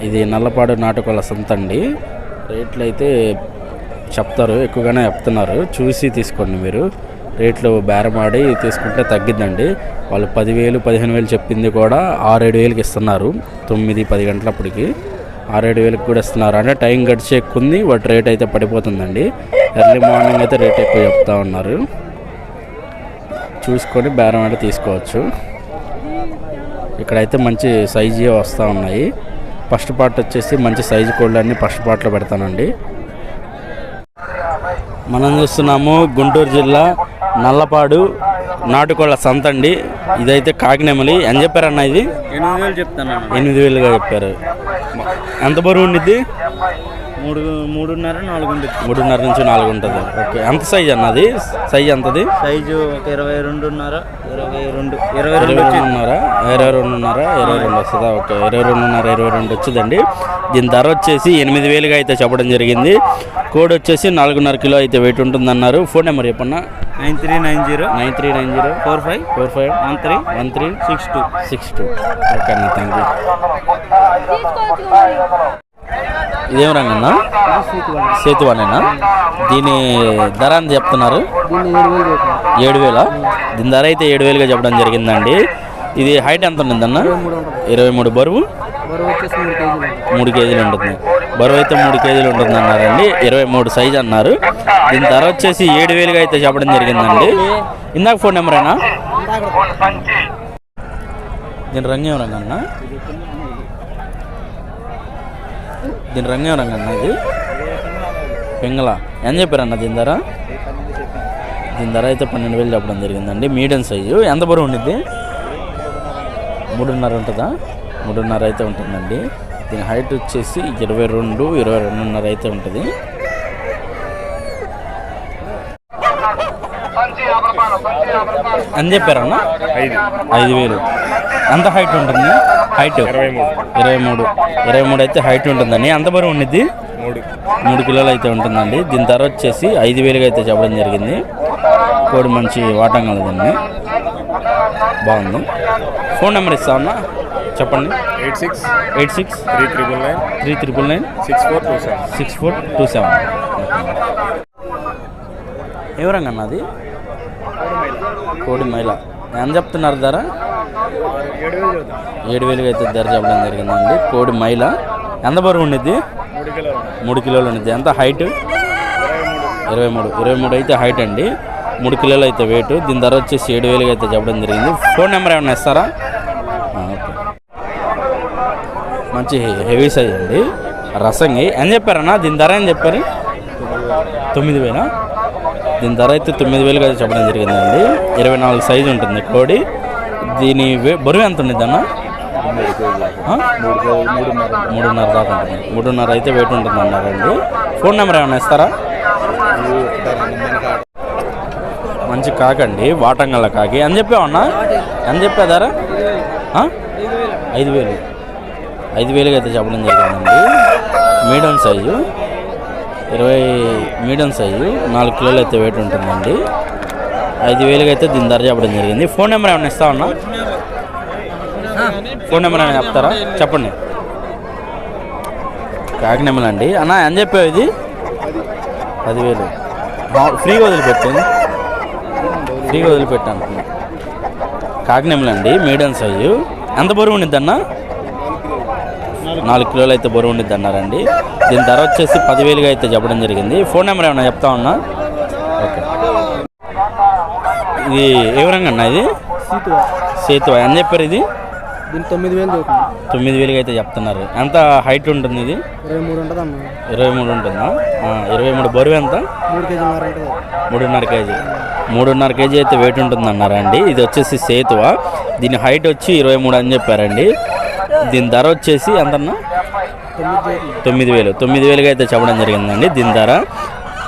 ఇది నల్లపాడు నాటుకోళ్ళ సంత అండి. రేట్లు అయితే చెప్తారు, ఎక్కువగానే చెప్తున్నారు. చూసి తీసుకోండి మీరు. రేట్లు బేరమాడి తీసుకుంటే తగ్గిద్దండి. వాళ్ళు 10,000 15,000 చెప్పింది కూడా 6-7 ఇస్తున్నారు. 9-10 గంటలప్పటికి 6-7 కూడా ఇస్తున్నారు. అంటే టైం గడిచే ఎక్కుంది వాటి రేట్ అయితే పడిపోతుందండి. ఎర్లీ మార్నింగ్ అయితే రేట్ ఎక్కువ చెప్తా ఉన్నారు. చూసుకొని బేరమాడి తీసుకోవచ్చు. ఇక్కడైతే మంచి సైజు వస్తూ ఉన్నాయి. ఫస్ట్ పార్ట్ వచ్చేసి మంచి సైజు కోళ్ళన్నీ ఫస్ట్ పార్ట్లో పెడతానండి. మనం చూస్తున్నాము గుంటూరు జిల్లా నల్లపాడు నాటుకోళ్ళ సంత అండి. ఇదైతే కాకినెమలి. ఎంత చెప్పారన్న? ఇది 8,000 చెప్తాను. 8,000గా చెప్పారు. ఎంత బరువు ఉండిద్ది? 3.5-4 ఉంటుంది. 3.5 నుంచి 4 ఉంటుంది. ఓకే. ఎంత సైజ్ అన్నది? సైజ్ ఎంతది? సైజు ఒక 22.5 22 వస్తుందా? ఓకే. 22.5 వచ్చిందండి. దీని ధర వచ్చేసి 8,000గా అయితే చెప్పడం జరిగింది. కోడ్ వచ్చేసి 4.5 కిలో అయితే వెయిట్ ఉంటుందన్నారు. ఫోన్ నెంబర్ చెప్పన్నా. 9390 45 1362. ఓకే అన్న, థ్యాంక్ యూ. ఇదేం రంగన్నా? సేతువానేనా? దీని ధర అని చెప్తున్నారు 7,000. దీని ధర అయితే 7,000గా చెప్పడం జరిగిందండి. ఇది హైట్ ఎంత ఉంటుందన్న? 23. బరువు 3 కేజీలు ఉంటుంది. బరువు అయితే 3 కేజీలు ఉంటుంది అన్నారండి. 23 సైజ్ అన్నారు. దీని ధర వచ్చేసి 7,000గా అయితే చెప్పడం జరిగిందండి. ఇందాక ఫోన్ నెంబర్ అయినా? దీని రంగేం రంగన్న? దీని రంగేం రంగన్న? ఇది పింగళ. ఏం చెప్పారన్న దీని ధర? దీని ధర అయితే 12,000 చెప్పడం జరిగిందండి. Medium size. ఎంత బరువు ఉండిద్ది? 3.5 ఉంటుందా? 3.5 అయితే ఉంటుందండి. దీని హైట్ వచ్చేసి 22-22.5 అయితే ఉంటుంది. అని చెప్పారన్న? 5,000. ఎంత హైట్ ఉంటుంది? హైట్ 23 అయితే హైట్ ఉంటుందండి. ఎంత బరువు ఉండిద్ది? 3 కిలోలు అయితే ఉంటుందండి. దీని ధర వచ్చేసి 5,000గా అయితే చెప్పడం జరిగింది. కోడి మంచి వాటం కలదండి, బాగుంది. ఫోన్ నెంబర్ ఇస్తా ఉన్నా, చెప్పండి. 86 399 6427. ఎవరంగన్నా అది? కోడి మైల. ఎంత చెప్తున్నారు ధర? 7,000గా అయితే ధర చెప్పడం జరిగిందండి. కోడి మైల. ఎంత బరువు ఉండిద్ది? 3 కిలోలు ఉండిద్ది. ఎంత హైట్? 23 అయితే హైట్ అండి. 3 కిలోలు అయితే వెయిట్. దీని ధర వచ్చేసి 7,000గా అయితే చెప్పడం జరిగింది. ఫోన్ నెంబర్ ఏమైనా ఇస్తారా? ఓకే. మంచి హెవీ సైజ్ అండి, రసంగి. ఏం చెప్పారన్నా? దీని ధర ఏం చెప్పారు? 9,000. దీని ధర అయితే 9,000గా అయితే చెప్పడం జరిగిందండి. 24 సైజు ఉంటుంది కోడి. దీని బరువు ఎంత ఉండిద్ది అన్న? 3.5 దాకా ఉంటుంది. 3.5 అయితే వెయిట్ ఉంటుంది అన్నారండి. ఫోన్ నెంబర్ ఏమైనా ఇస్తారా? మంచి కాకండి, వాటంగల్ల కాకి. అని చెప్పావన్నా? అని చెప్పా ధర? 5,000గా అయితే చెప్పడం జరిగిందండి. మీడియం సైజు 4 కిలోలు అయితే వెయిట్ ఉంటుందండి. 5,000గా అయితే దీని ధర చెప్పడం జరిగింది. ఫోన్ నెంబర్ ఏమైనా ఇస్తామన్నా? ఫోన్ నెంబర్ ఏమైనా చెప్తారా? చెప్పండి. కాకినెమలి అండి. అన్న అని చెప్పావు ఇది? 10,000 ఫ్రీగా వదిలిపెట్టాను. కాకినెమలి అండి, మీడియం సైజు. ఎంత బరువు ఉండిద్ది అన్న? 4 కిలోలు అయితే బరువు ఉండిద్ది అన్నారండి. దీని ధర వచ్చేసి 10,000గా అయితే చెప్పడం జరిగింది. ఫోన్ నెంబర్ ఏమైనా చెప్తా ఉన్నా? ఓకే. ఇది ఏ రంగు అన్న? ఇది సేతువా. అని చెప్పారు ఇది? 9,000గా అయితే చెప్తున్నారు. ఎంత హైట్ ఉంటుంది ఇది? 23 ఉంటుందా? 23. బరువు ఎంత? 3.5 కేజీ. 3.5 కేజీ అయితే వెయిట్ ఉంటుంది అన్నారండి. ఇది వచ్చేసి సేతువా. దీని హైట్ వచ్చి 23 అని చెప్పారండి. దీని ధర వచ్చేసి ఎంతన్నా? 9,000గా అయితే చెప్పడం జరిగిందండి దీని ధర.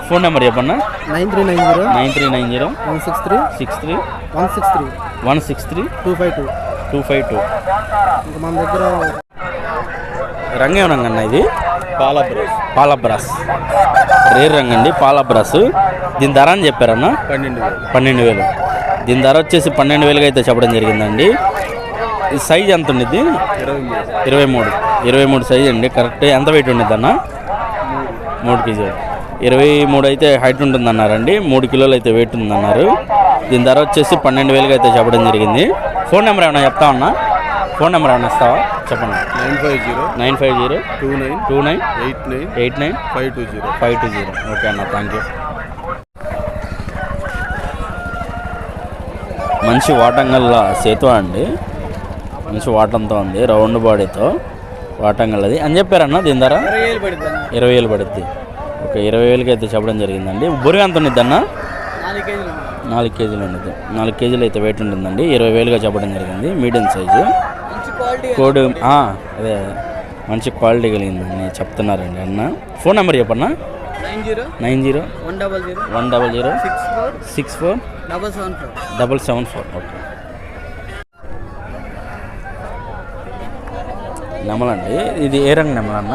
ఫోన్ నెంబర్ చెప్పన్నా? 9390 163 252. మన దగ్గర రంగేం రంగన్న? ఇది పాలబ్రాస్. రేర్ రంగండి, పాలబ్రాస్. దీని ధర అని చెప్పారన్నా? 12,000. దీని ధర వచ్చేసి 12,000గా అయితే చెప్పడం జరిగిందండి. ఈ సైజ్ ఎంత ఉండిద్ది? 23 సైజ్ అండి. కరెక్ట్ ఎంత వెయిట్ ఉండిద్ది అన్న? 3 కేజీలు. 23 అయితే హైట్ ఉంటుందన్నారండి. 3 కిలోలు అయితే వెయిట్ ఉందన్నారు. దీని ధర వచ్చేసి 12,000 అయితే చెప్పడం జరిగింది. ఫోన్ నెంబర్ ఏమైనా చెప్తా ఉన్నా? ఫోన్ నెంబర్ ఏమైనా ఇస్తావా? చెప్పండి. 950 29 89 520. ఓకే అన్న, థ్యాంక్ యూ. మంచి వాటంగల్ సేతు అండి. మంచి వాటంతో ఉంది, రౌండ్ బాడీతో వాటంగల్ అది అని చెప్పారన్న. దీని ధర 20,000 పడుద్ది. ఓకే, 20,000 అయితే చెప్పడం జరిగిందండి. బుర్రి ఎంత ఉండిద్ది అన్న? 4 కేజీలు ఉండిద్ది. 4 కేజీలు అయితే వెయిట్ ఉంటుందండి. 20,000 చెప్పడం జరిగింది. మీడియం సైజు కోడి. అదే మంచి క్వాలిటీ కలిగిందండి చెప్తున్నారండి అన్న. ఫోన్ నెంబర్ చెప్పన్నా? 90 100 64 774. ఓకే. నెమలండి. ఇది ఏ రంగు నెమల అన్న?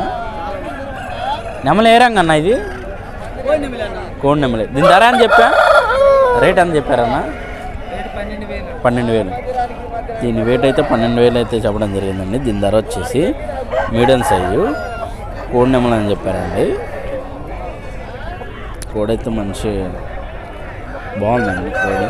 నెమల ఏ రంగు అన్న? ఇది కోడి నెమలే. దీని ధర అని చెప్పా, రేట్ అని చెప్పారన్న? 12,000. దీని వెయిట్ అయితే 12,000 అయితే చెప్పడం జరిగిందండి. దీని ధర వచ్చేసి మీడియం సైజు కోడి నెమలు అని చెప్పారండి. కోడి అయితే మంచి బాగుందండి కోడి.